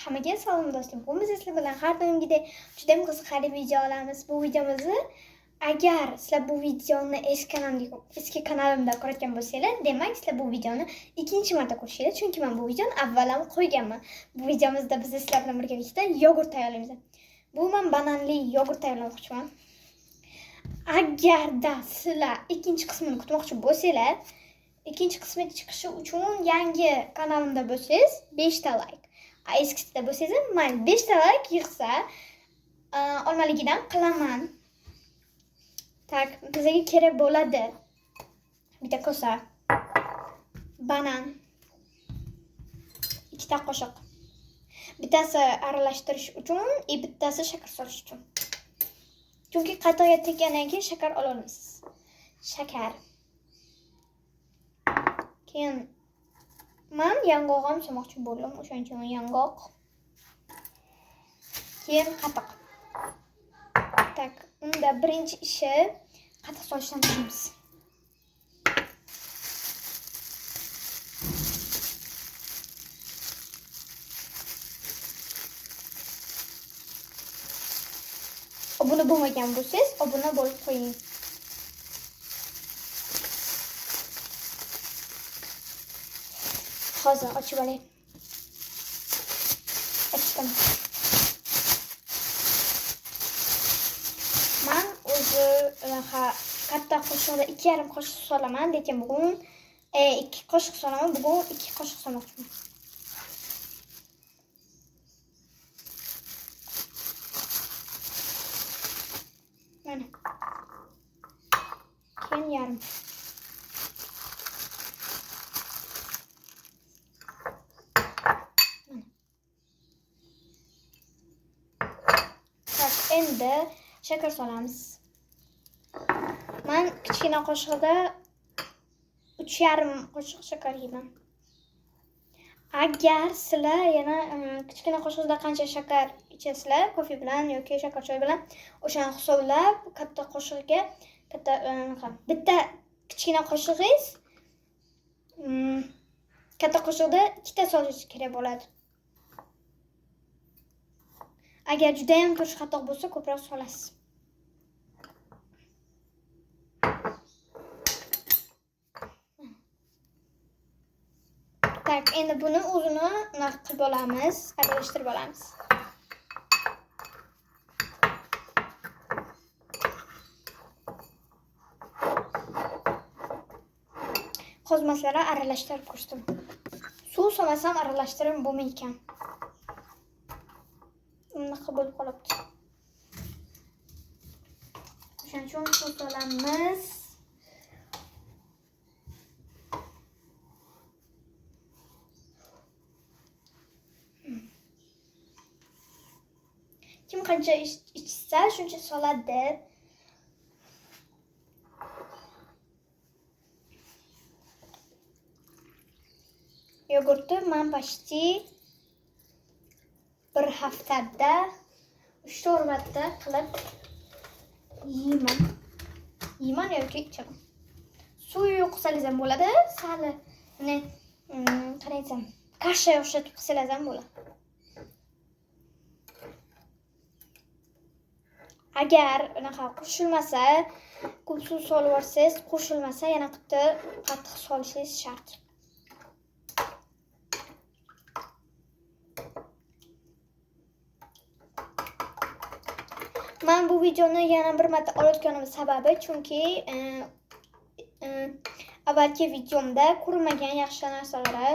Hammaga salom do'stlar. Bugun sizlar bilan har doimgidek juda ham qiziqarli video olamiz. Bu videomizni agar sizlar bu videoni eski kanalimda ko'rayotgan bo'lsanglar, demak sizlar bu videoni ikkinchi marta ko'rishinglar, chunki men bu videoni avval ham qo'yganman. Bu videomizda biz sizlar bilan birgalikda yogurt tayyorlaymiz. Bu men bananli yogurt tayyorlamoqchiman. Agarda sizlar ikkinchi qismini kutmoqchi bo'lsanglar, ikkinchi qismi chiqishi uchun yangi kanalimda bo'lsangiz 5 ta like. Eskisida bo'lsangiz, men 5 ta like yig'sa olmaligidan qilaman. Tak, bizga kerak bo'ladi. Bitta kosa banan, 2 ta qoshiq. Bittasi aralashtirish uchun, bittasi shakar solish uchun. Chunki qatiqga tekkandan keyin shakar ola olmaysiz. Shakar. Keyin men yong'oq ham solmoqchi bo'ldim, o'shaning uchun yong'oq. Keyin qatiq. Tak, unda birinchi ishi qatiq solishdan boshlaymiz. Obuna bo'lmagan bo'lsangiz, obuna bo'lib qo'ying. Hozir ochib oling. Ochdim. Men o'zi katta qoshiqda 2,5 qoshiq solaman, lekin bugun 2 qoshiq solaman, bugun 2 qoshiq solmoqchiman. Mana. Keyin yarim. Endi shakar solamiz. Men kichkina qoshiqda 3,5 qoshiq shakar yeyman. Agar sizlar yana kichkina qoshiqda qancha shakar ichasizlar, kofe bilan yoki shakar choy bilan, o'shani hisoblab katta qoshiqga bitta kichkina qoshiqingiz katta qoshiqda 2 ta solish kerak bo'ladi. Agar juda ham turish qattiq bo'lsa, ko'proq solasiz. Tak, endi buni o'zini qilib olamiz, aralashtirib olamiz. Qozmaslarni aralashtirib ko'rsatdim. Suv solmasam aralashtirib bo'lmaydi. Bunaqa bo'lib qolibdi. O'shaning uchun suv solamiz. Kim qancha ichsa, shuncha soladi. Yogurtni men почти bir haftada 3-4 marta qilib yeyman yoki ichaman. Suv yo'q qilsangiz ham bo'ladi, sali qaraysan, kasha o'xshatib qilsangiz ham bo'ladi. Agar unaqa qo'shilmasa, ko'p suv solib yuborsangiz, qo'shilmasa yana bitta qatiq solishingiz shart. Men bu videoni yana bir marta olayotganim sababi chunki avvalgi videomda ko'rmagan yaxshi narsalar,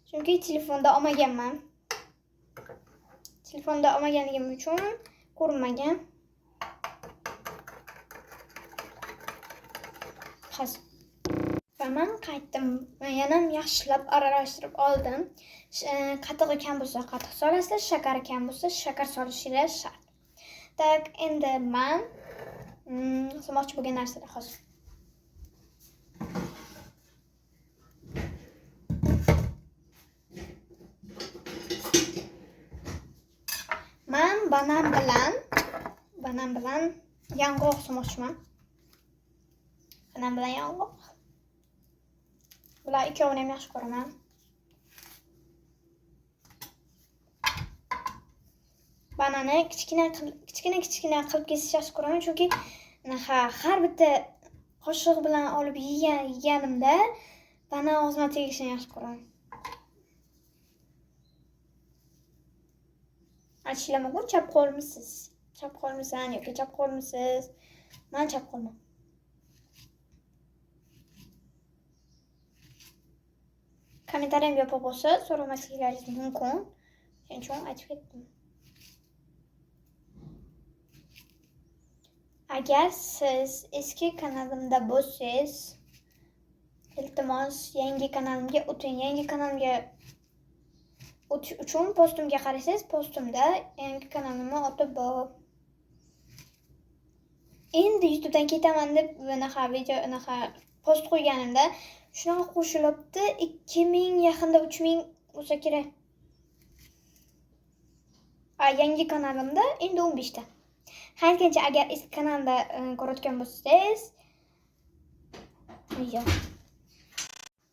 chunki telefonda olmaganman. Telefonda olmaganligim uchun ko'rmagan. Hozir va men qaytdim. Yana yaxshilab aralashtirib oldim. Qatig'i kam bo'lsa qatiq solasizlar, shakari kam bo'lsa shakar solishingiz shart. Tak, endi men solmoqchi bo'lgan narsalar hozir. Men banan bilan yong'oq solmoqchiman. Banan bilan yong'oq. Bular ikkovini ham yaxshi ko'raman. banani kichkina qilib kesish yaxshi ko'raman, chunki har bitta qoshiq bilan olib yeganimda bana og'zimga tegishini yaxshi ko'raman. Aytishlamagu, chap qo'lmisiz? Chap qo'lmisan yoki chap qo'lmisiz? Men chap qo'lman. Kommentariyam yopiq bo'lsa, so'ramasliklaringiz mumkin. Shuning uchun aytib ketdim. Agar siz eski kanalimda bo'lsangiz, iltimos yangi kanalimga o'ting. Yangi kanalimga o'tish uchun postimga qarasangiz, postimda yangi kanalimni oti bor. Endi YouTubedan ketaman deb post qo'yganimda shunaqa qo'shilibdi, 2000 yaqinda 3000 bo'lsa kerak. Yangi kanalimda endi 15 ta. Hayotgacha agar eski kanalda ko'rayotgan bo'lsangiz,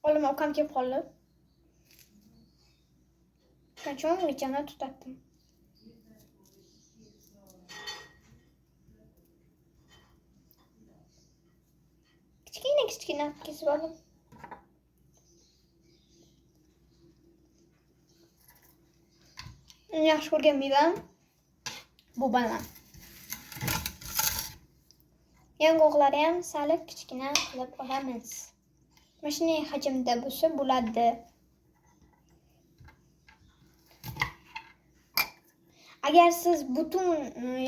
olim ukam kelib qoldi. Qachon videoni tutatdim. Kichkina kesib oldim. Yaxshi ko'rgan mevam bu banan. Yong'oqlari ham sal kichkina qilib olamiz. Mana shunday hajmda bo'lsa bo'ladi. Agar siz butun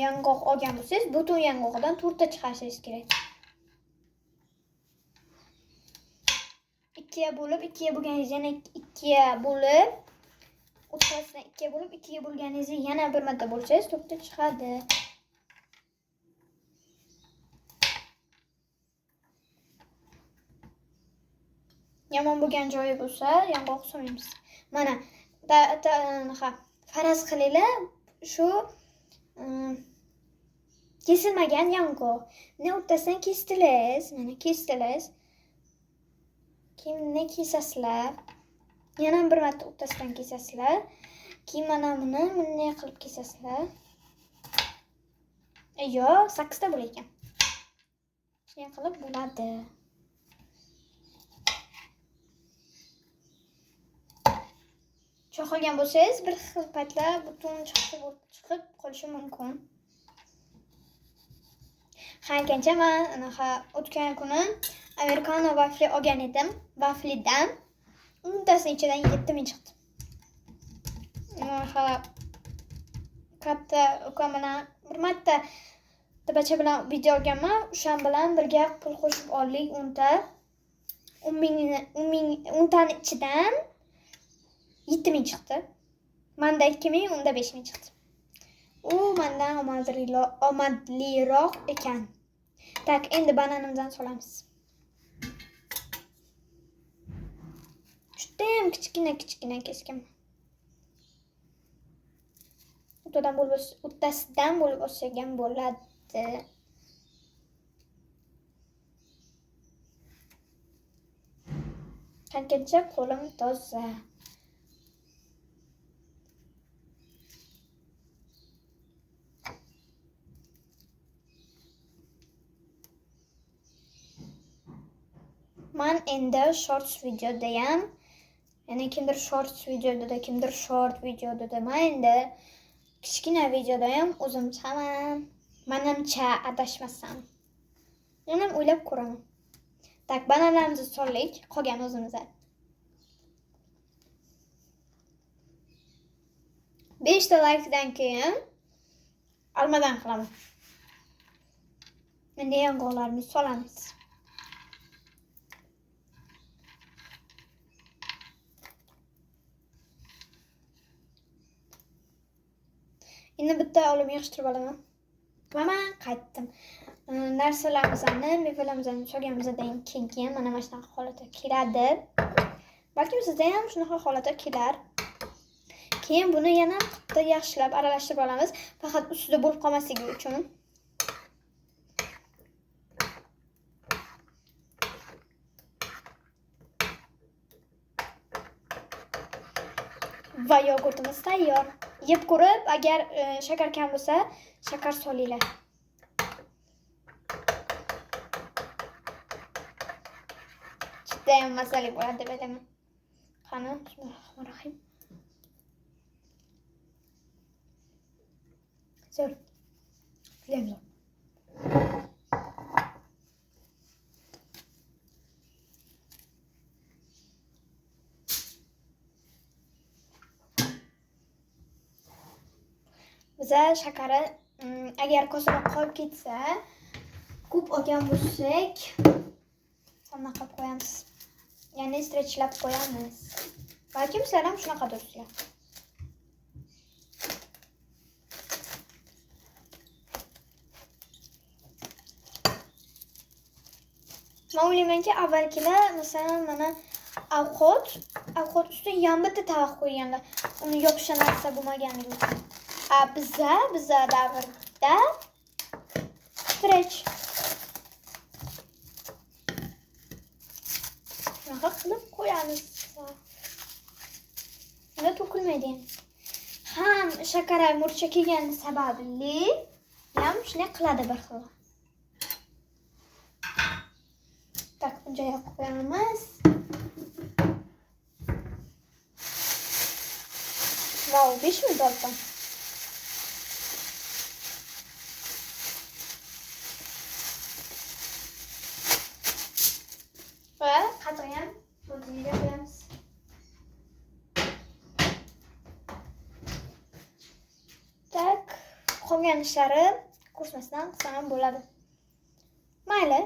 yong'oq olgan bo'lsangiz, butun yong'oqdan 4 ta chiqarishingiz kerak. 2 bo'lganingiz yana 2 bo'lib, o'rtasidan 2 bo'lib, 2 bo'lganingiz yana bir marta bo'lsangiz 4 ta chiqadi. Yomon bo'lgan joyi bo'lsa, yong'oq solamiz. Mana faraz qilinglar, shu kesilmagan yong'oq. Ne o'rtasidan kesdingiz, mana kesdingiz. Keyin kesasizlar. Yana bir marta o'rtasidan kesasizlar. Keyin mana buni bunday qilib kesasizlar. Yo'q, 8 ta bo'lar ekan. Shunday qilib bo'ladi. Cho'qilgan bo'lsangiz, bir xil paytlar butun chiqib qolishi mumkin. Hayotgacha men o'tgan kuni amerikano vafli olgan edim. Vaflidan 10 tasini ichidan 7000 chiqdi. Katta ukam bilan bir marta tabacha bilan video olganman. O'shan bilan birga pul qo'shib oldik 10 ta. 10 tani ichidan 7000 chiqdi. Menda 2000, unda 5000 chiqdi. U mendan omadliroq ekan. Tak, endi bananimizdan solamiz. Judayam kichkina kesgan. O'rtasidan bo'lib olsak ham bo'ladi. Qancha qo'lim toza. Men endi shorts videoda ham, ya'ni kimdir shorts videoda, kimdir short videoda, men endi kichkina videoda ham o'zim chaman. Menimcha adashmasam. Yana o'ylab ko'raman. Tak, bananlarimizni soldik, qolgan o'zimizda. 5 ta likedan keyin almadan qilaman. Endi yong'oqlarimizni solamiz. Endi bitta olib yig'ishtirib olaman. Mana qaytdim. Narsalarimizni, mevalarimizni solganimizdan keyin mana shunaqa holatga keladi. Balkim sizda ham shunaqa holatga kelar. Keyin buni yana bitta yaxshilab aralashtirib olamiz, faqat ustida bo'lib qolmasligi uchun. va yogurtimiz tayyor. Yeb ko'rib, agar shakar kam bo'lsa, shakar solinglar. Judayam mazali bo'ladi deb aytaman. Qani, bismillahirrohmanirrohim. Zo'r. Judayam zo'r. Biza shakari agar kosada qolib ketsa, ko'p olgan bo'lsak, sonna qilib qo'yamiz. Ya'ni stretchlab qo'yamiz. Balkim sizlar ham shunaqa dursizlar. Men o'ylaymanki, avvalgilar masalan mana ovqat ustiga ham bitta tovoq qo'yganlar. Uni yopisha narsa bo'lmaganligi uchun. Biza davrda stretch. Shunaqa qilib qo'yamiz. Unda to'kilmaydi ham. Ham shakara murcha kelgani sababli ham shunday qiladi bir xil. Tak, buncha yoqib qo'yamiz. Wow, 5 minut oldim. Va qatiq ham o'rniga qo'yamiz. Tak, qolgan ishlari ko'rsatmasdan qilsam ham bo'ladi. Mayli.